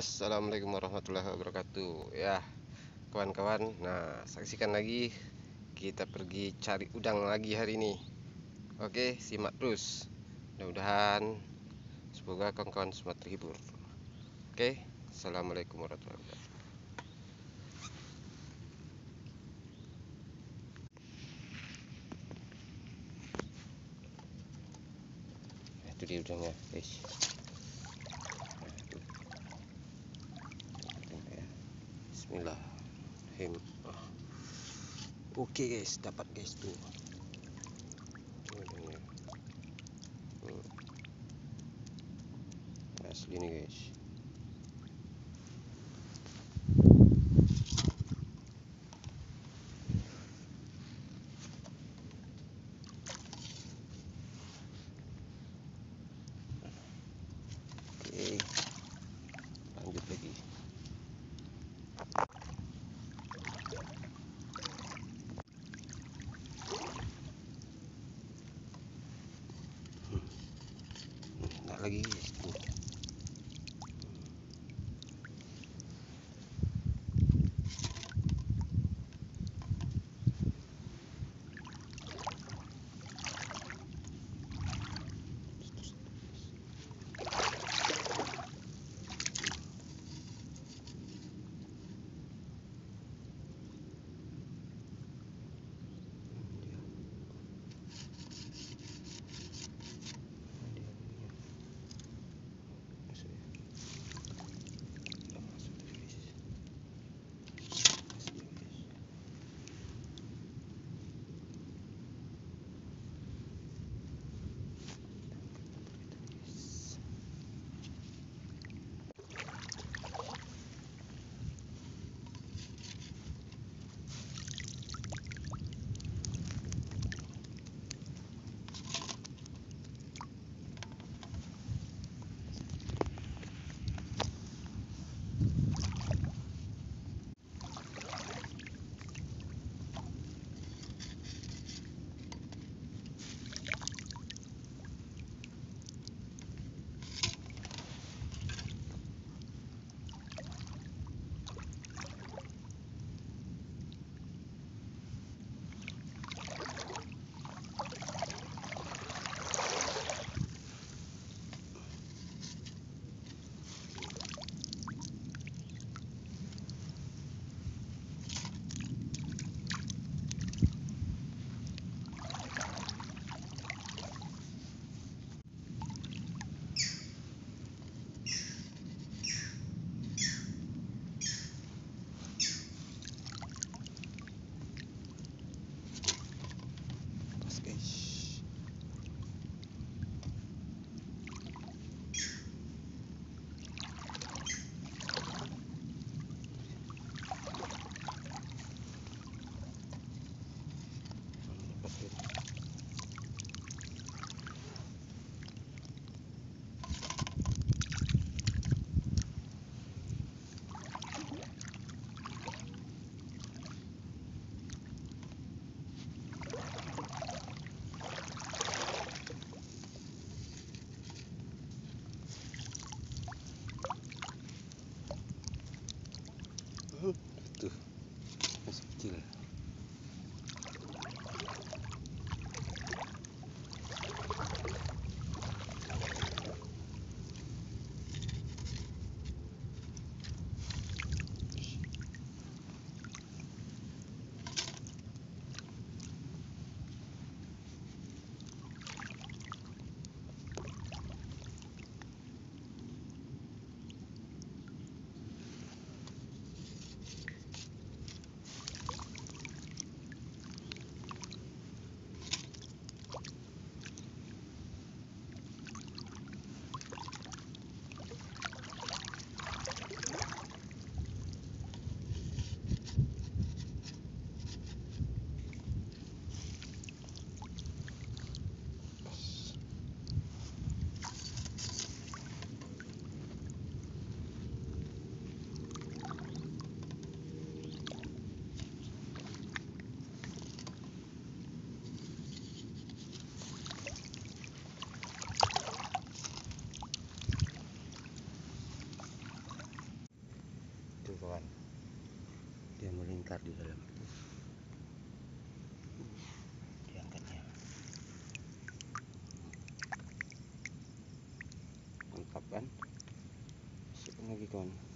Assalamualaikum warahmatullahi wabarakatuh. Ya, kawan-kawan. Nah, saksikan lagi kita pergi cari udang lagi hari ini. Oke, simak terus. Mudah-mudahan semoga kawan-kawan semua terhibur. Oke, assalamualaikum warahmatullahi wabarakatuh. Itu dia udangnya, guys. Bismillahirrahmanirrahim. Oke guys, dapat guys tuh. Asli nih guys. Oke, lanjut lagi. Nah, lagi guys tuh. kawan, dia melingkar di dalam. Diangkatnya mantap kan, masukkan lagi kawan.